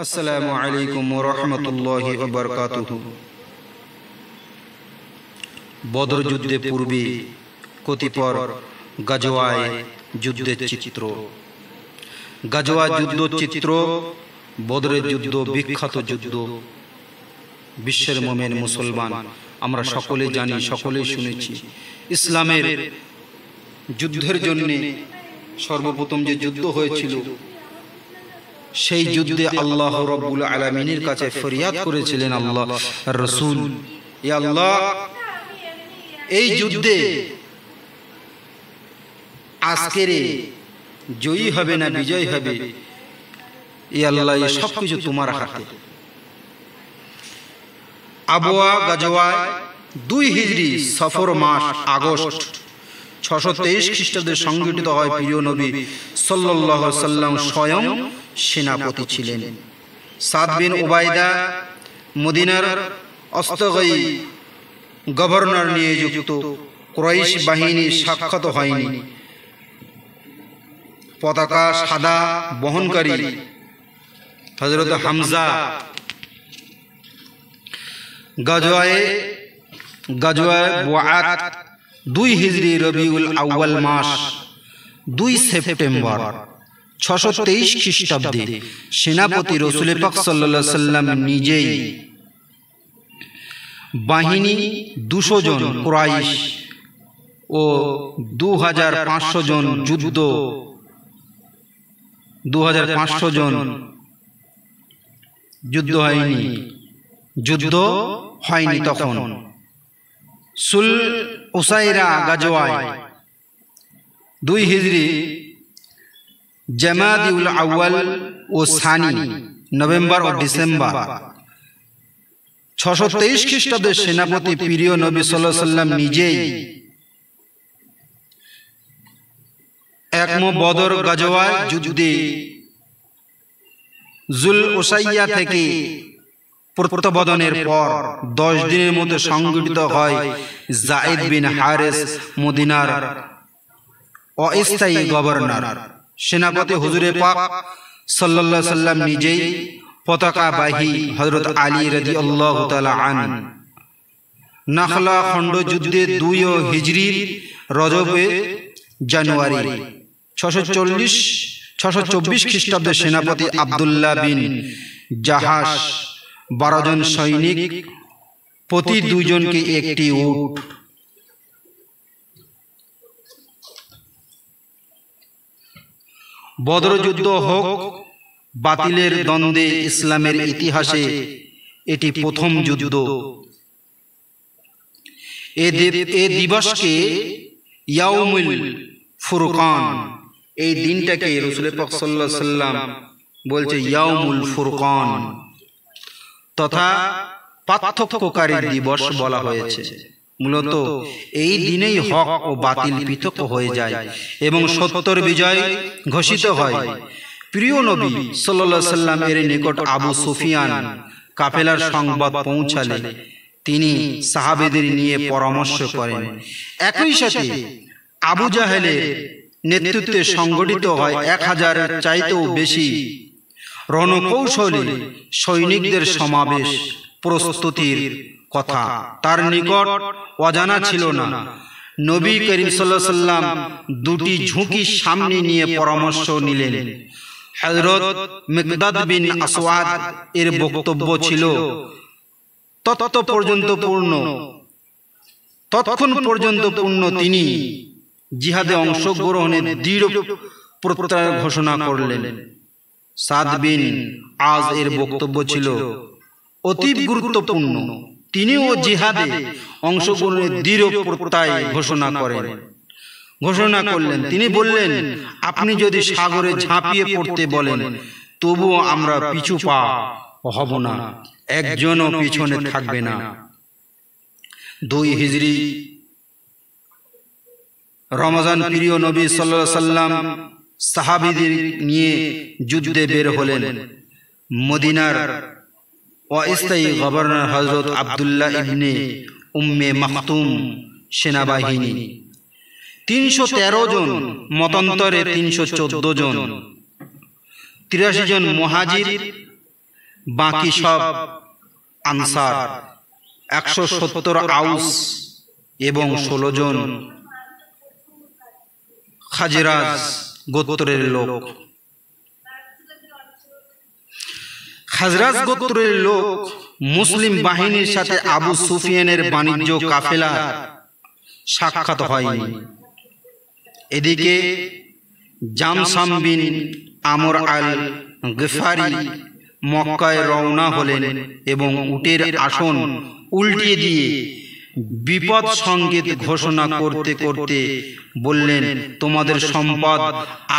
আসসালামু আলাইকুম ওয়া রাহমাতুল্লাহি ওয়া বারাকাতুহু। বদর যুদ্ধে পূর্বে কতিপয় গাজওয়ায়ে যুদ্ধের চিত্র। গাজওয়া যুদ্ধ চিত্র, বদরের যুদ্ধ বিখ্যাত যুদ্ধ। বিশ্বের মুমিন মুসলমান আমরা সকলে জানি, সকলেই শুনেছি। ইসলামের যুদ্ধের জন্য সর্বপ্রথম যে যুদ্ধ হয়েছিল, সেই যুদ্ধে আল্লাহ রাব্বুল আলামিনের কাছে ফরিয়াদ করেছিলেন আল্লাহ রাসূল, ইয়া আল্লাহ, এই যুদ্ধে আজকের জয়ী হবে না বিজয় হবে, ইয়া আল্লাহ, এই সব কিছু তোমার হাতে। আবওয়া গাজওয়া 2 হিজরি সফর মাস আগস্ট 623 খ্রিস্টাব্দে সংগঠিত হয়। প্রিয় নবী সাল্লাল্লাহু আলাইহি সাল্লাম স্বয়ং সেনাপতি ছিলেন। সাদ বিন উবাইদা মদিনার অস্তগাই গভর্নর নিযুক্ত। কুরাইশ বাহিনী সাক্ষাৎ হয়নি। পতাকা সাদা বহনকারী হযরত হামজা গাজওয়ায়ে বুআত 2 হিজরি রবিউল আউয়াল মাস 2 সেপ্টেম্বর 623 খ্রিস্টাব্দে সেনাপতি রাসূল পাক সাল্লাল্লাহু আলাইহি সাল্লাম নিজেই বাহিনী 200 জন কুরাইশ ও 2500 জন যুদ্ধ 2500 জন যুদ্ধ হয়নি তখন। সুল উসাইরা গাজওয়ায় 2 হিজরি জামাদিউল আউয়াল ও সানি নভেম্বর ও ডিসেম্বর 623 খ্রিস্টাব্দের সেনাপতি প্রিয় নবী সাল্লাল্লাহু আলাইহি সাল্লাম নিজেই একম বদর গাজওয়া যুদ্ধে জুল উসাইয়া থেকে প্রত্যাবর্তনের পর 10 দিনের মধ্যে সংগঠিত হয়। যায়েদ বিন হারেস মদিনার অস্থায়ী গভর্নর। সেনাপতি হুজুরে পাক সাল্লাল্লাহু আলাইহি সাল্লাম নিজেই পতাকাবাহী হযরত আলী রাদিয়াল্লাহু তাআলা আনহু নাখলা খণ্ড যুদ্ধে 2 হিজরির রজবে জানুয়ারি 624 খ্রিস্টাব্দের সেনাপতি আব্দুল্লাহ বিন জাহাশ 12 জন সৈনিক, প্রতি 2 জনকে একটি উট। বদর যুদ্ধ হোক বাতিলের দ্বন্দ্বে ইসলামের ইতিহাসে এটি প্রথম যুদ্ধ। এ দিবসকে ইয়াউমুল ফুরকান, এই দিনটাকে রাসূল পাক সাল্লাল্লাহু আলাইহি সাল্লাম বলছে ইয়াউমুল ফুরকান তথা পার্থক্যকারী দিবস বলা হয়েছে। মূলত এই দিনেই হক ও বাতিল পৃথক হয়ে যায় এবং সত্যের বিজয় ঘোষিত হয়। প্রিয় নবী সাল্লাল্লাহু আলাইহি সাল্লাম এর নিকট আবু সুফিয়ান কাফেলার সংবাদ পৌঁছালে তিনি সাহাবীদের নিয়ে পরামর্শ করেন। একই সাথে আবু জাহেলের নেতৃত্বে সংগঠিত হয় 1000 এর চাইতেও বেশি রণকৌশলী সৈনিকদের সমাবেশ। প্রস্তুতির কথা তার নিকট অজানা ছিল না। নবী করিম সাল্লাল্লাহু আলাইহি সাল্লাম 2টি ঝুঁকি সামনে নিয়ে পরামর্শ নিলেন। হযরত মিকদাদ বিন আসওয়াদ এর বক্তব্য ছিল ততক্ষণ পর্যন্ত পূর্ণ তিনি জিহাদে অংশগ্রহণের দৃঢ় প্রত্যয় ঘোষণা করলেন। সাদ বিন আজ এর বক্তব্য ছিল অতি গুরুত্বপূর্ণ, তিনিও জিহাদে অংশগ্রহণের দৃঢ় প্রত্যয় ঘোষণা করলেন। তিনি বললেন, আপনি যদি সাগরে ঝাঁপিয়ে পড়তে বলেন তবুও আমরা পিছু পা হব না, একজনও পিছনে থাকবে না। 2 হিজরি রমজান প্রিয় নবী সাল্লাল্লাহু আলাইহি সাল্লাম সাহাবীদের নিয়ে যুদ্ধে বের হলেন। মদিনার অস্থায়ী গভর্নর হযরত আব্দুল্লাহ ইবনে উম্মে মাকতুম সেনাবাহিনী 313 জন, মতান্তরে 314 জন, 83 জন মুহাজির বাকি সব আনসার, 170 আউস এবং 16 জন খাজরাজ গোত্রের লোক। খাজরাজ গোত্রের লোক মুসলিম বাহিনীর সাথে আবু সুফিয়ানের বাণিজ্য কাফেলা সাক্ষাৎ হয়নি। এদিকে জামসাম বিন আমর আল গিফারি মক্কায় রওনা হলেন এবং উটের আসন উল্টিয়ে দিয়ে বিপদ সংকেত ঘোষণা করতে করতে বললেন, তোমাদের সম্পদ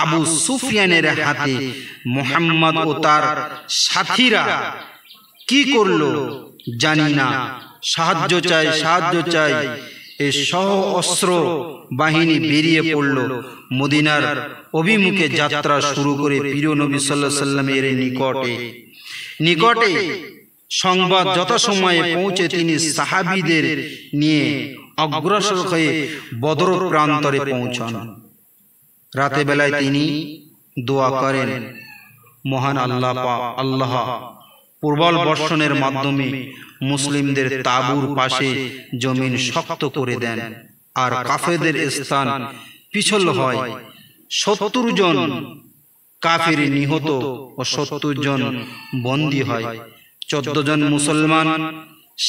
আবু সুফিয়ানের হাতে। মুহাম্মদ ও তার সাথীরা কি করলো জানি না, সাহায্য চাই, সাহায্য চাই। এই সহ অস্ত্র বাহিনী বেরিয়ে পড়ল। মদিনার অভিমুখে যাত্রা শুরু করে প্রিয় নবী সাল্লাল্লাহু আলাইহি সাল্লামের নিকটে সংবাদ যথাসময়ে পৌঁছে তিনি সাহাবীদের নিয়ে অগ্রসর হয়ে বদর প্রান্তরে পৌঁছান। রাতে বেলায় তিনি দোয়া করেন, মহান আল্লাহ প্রবল বর্ষণের মাধ্যমে মুসলিমদের তাঁবুর পাশে জমিন শক্ত করে দেন আর কাফেরদের স্থান পিছল হয়। 70 জন কাফের নিহত ও 70 জন বন্দী হয়। 14 জন মুসলমান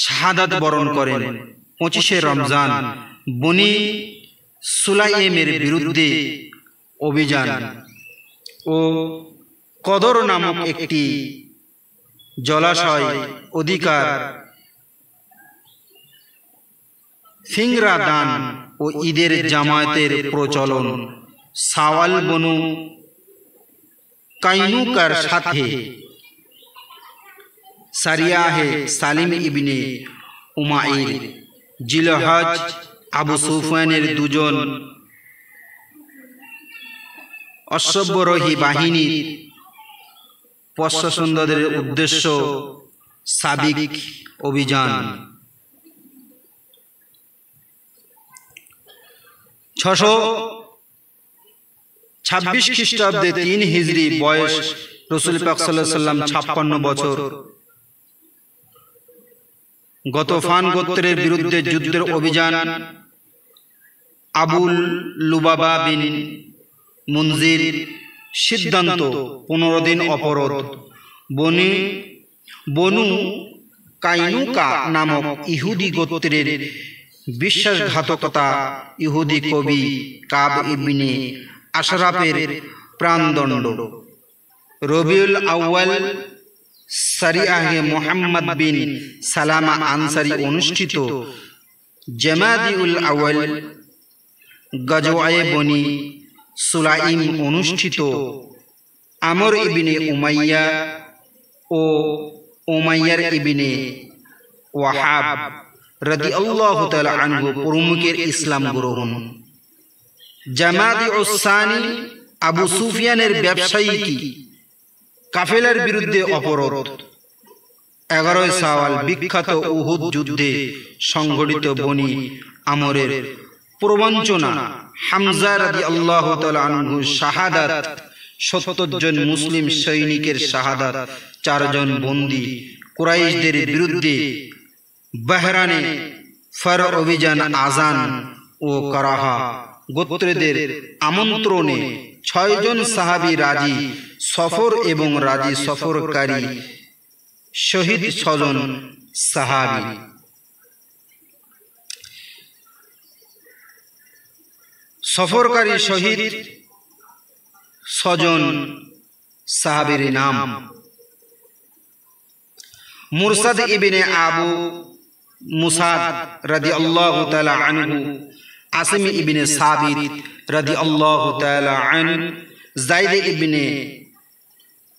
শাহাদাত বরণ করেন। 25শে রমজান বনি সুলাইমের বিরুদ্ধে অভিযান ও কদর নামক একটি জলাশয় অধিকার, ফিংরা দান ও ঈদের জামায়াতের প্রচলন, শাওয়াল বনু কাইনুকার সাথে সারিয়াহে সালিম ইবনে উমাইর, জিলহজ আবু সুফিয়ানের 2 জন অশ্বরোহী বাহিনীর প্রশাসনদের উদ্দেশ্য সাবিক অভিযান। 626 খ্রিস্টাব্দে 3 হিজরি বয়স রাসূল পাক সাল্লাল্লাহু আলাইহি সাল্লাম 56 বছর। গতফান গোত্রের বিরুদ্ধে যুদ্ধের অভিযান, আবুল লুবাবা বিন মুনজির সিদ্ধান্ত, 15 দিন অবরোধ, বনু কাইনুকা নামক ইহুদি গোত্রের বিশ্বাসঘাতকতা, ইহুদি কবি কাব ইবনে আশরাফের প্রাণদণ্ড, রবিউল আউয়াল সারিয়াহে মুহাম্মদ বিন সালামা আনসারি অনুষ্ঠিত, জামাদিউল আউয়াল গজওয়ায়ে বনি সুলাইম অনুষ্ঠিত, আমর ইবনে উমাইয়া ও উমাইয়ার ইবনে ওয়াহাব রাদিয়াল্লাহু তাআলা আনহু প্রমুখের ইসলাম গ্রহণ, জামাদিউস সানি আবু সুফিয়ানের ব্যবসায়িকী কাফেলার বিরুদ্ধে অপরাধ, 11 শাওয়াল বিখ্যাত উহুদ যুদ্ধে সংঘটিত বনি আমরের প্রবঞ্চনা, হামজা রাদিয়াল্লাহু তাআলা আনহু শাহাদাত, 70 জন মুসলিম সৈনিকের শাহাদাত, 4 জন বন্দী, কুরাইশদের বিরুদ্ধে বাহরানে ফর অভিযান, আজান ও কারাহা, গোত্রদের আমন্ত্রণে 6 জন সাহাবী রাজি সফর এবং রাজি সফরকারী শহীদ 6 জন সাহাবী। সফরকারী শহীদ 6 জন সাহাবীর নাম: মুরসাদ ইবনে আবু মুসাদ রাদিয়াল্লাহু তাআলা আনহু, আসিম ইবনে সাবিত রাদিয়াল্লাহু তাআলা আনহু, যায়েদ ইবনে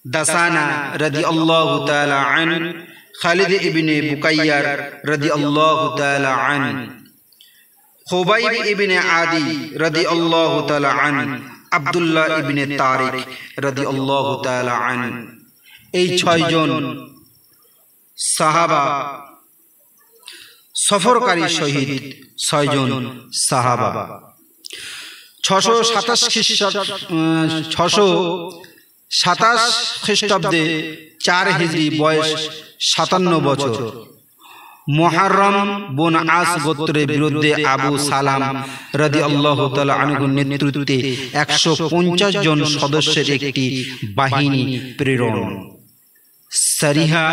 দাসানা রাদিয়াল্লাহু তাআলা আনহু, খালিদ ইবনে বুকাইয়ার রাদিয়াল্লাহু তাআলা আনহু, খুবাইব ইবনে আদি রাদিয়াল্লাহু তাআলা আনহু, আব্দুল্লাহ ইবনে তারিক রাদিয়াল্লাহু তাআলা আনহু। এই 6 জন সাহাবা সফরকারী শহীদ, 6 জন সাহাবা। 627 খ্রিস্টাব্দে 4 হিজরি, বয়স 57 বছর। মুহাররম বন আস গোত্রের বিরুদ্ধে আবু সালাম রাদিয়াল্লাহু তাআলা আনহুর নেতৃত্বে 150 জন সদস্যের একটি বাহিনী প্রেরণ। সারিহা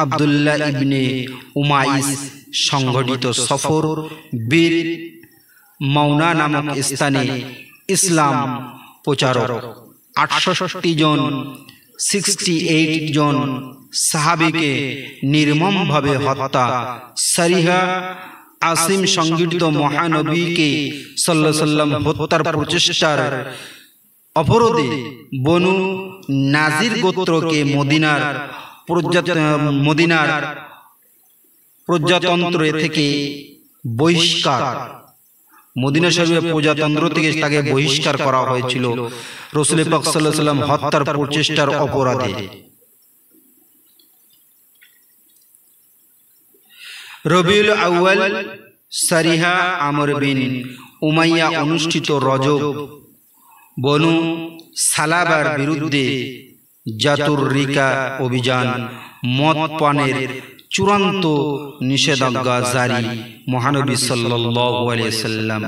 আব্দুল্লাহ ইবনে উমাইস সংগঠিত সফর বীর মাউনা নামক স্থানে ইসলাম প্রচারক 68 জন সাহাবীকে নির্মমভাবে হত্যা। সারিহা আসিম সংগঠিত মহানবীকে সাল্লাল্লাহু আলাইহি ওয়াসাল্লাম হত্যার প্রচেষ্টার অবরোধে বনু নাজির গোত্রকে মদিনার প্রজাতন্ত্র থেকে বহিষ্কার, মদিনা শরীফের প্রজাতন্ত্র থেকে তাকে বহিষ্কার করা হয়েছিল রাসূল পাক সাল্লাল্লাহু আলাইহি ওয়াসাল্লাম হত্যার প্রচেষ্টার অপরাধে। রবিউল আউয়াল সারিহা আমর বিন উমাইয়া অনুষ্ঠিত রজব বনু সালাবার বিরুদ্ধে জাতুর রিকা অভিযান, মদ পানের চূড়ান্ত নিষেধাজ্ঞা জারি। মহানবী সাল্লাল্লাহু আলাইহি ওয়াসাল্লাম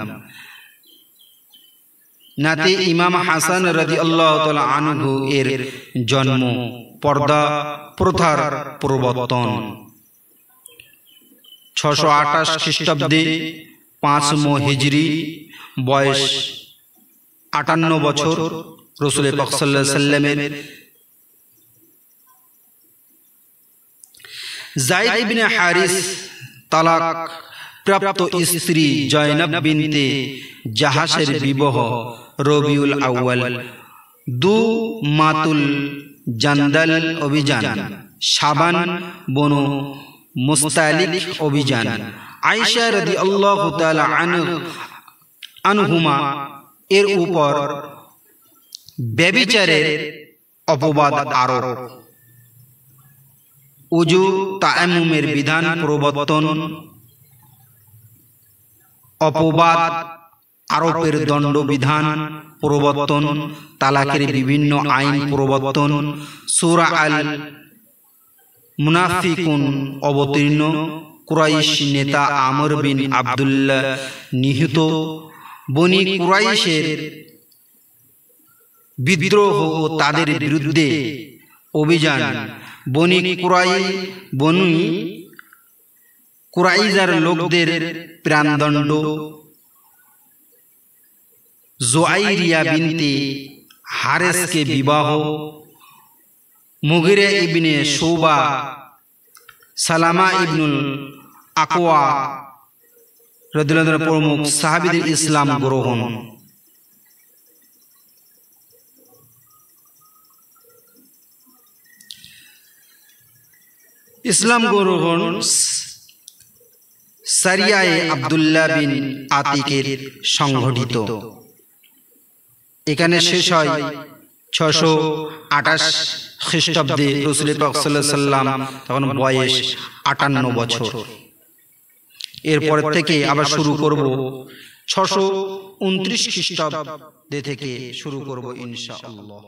নাতে ইমাম হাসান রাদিয়াল্লাহু তাআলা আনহু এর জন্ম, পর্দা প্রথার প্রবর্তন। 628 খ্রিস্টাব্দে 5 হিজরি, বয়স 58 বছর। রাসূল পাক সাল্লাল্লাহু আলাইহি ওয়াসাল্লামের যায়েদ ইবনে হারিস তালাক প্রাপ্ত স্ত্রী জয়নব বিনতে জাহাসের বিবাহ রবিউল আউয়াল। মাতুল জান্দাল অভিযান, শাবান বনু মুস্তালিক অভিযান। আয়েশা রাদিয়াল্লাহু তাআলা আনহুমা এর উপর ব্যভিচারের অপবাদ আরোপ। উজু তায়াম্মুমের বিধান প্রবর্তন, অপবাদ আরোপের দণ্ডবিধান প্রবর্তন, তালাকের বিভিন্ন আইন প্রবর্তন। সূরা আল মুনাফিকুন অবতীর্ণ। কুরাইশ নেতা আমর বিন আব্দুল্লাহ নিহত। বনি কুরাইশের বিদ্রোহ ও তাদের বিরুদ্ধে অভিযান। বনি কুরাইজার লোকদের প্রাণদণ্ড। জুয়াইরিয়া বিনতে হারেসকে বিবাহ। মুগিরা ইবনে শুবা সালামা ইবনুল আকওয়া রাদিয়াল্লাহু আনহু প্রমুখ সাহাবীদের ইসলাম গ্রহণ। ইসলাম গ্রহণ সারিয়ায়ে আব্দুল্লাহ বিন আতিকের সংঘটিত। এখানে শেষ হয় 628 খ্রিস্টাব্দে। রাসূল পাক সাল্লাল্লাহু আলাইহি ওয়াসাল্লাম তখন বয়স 58 বছর। এরপর থেকে আবার শুরু করব 629 খ্রিস্টাব্দে থেকে শুরু করব ইনশাআল্লাহ।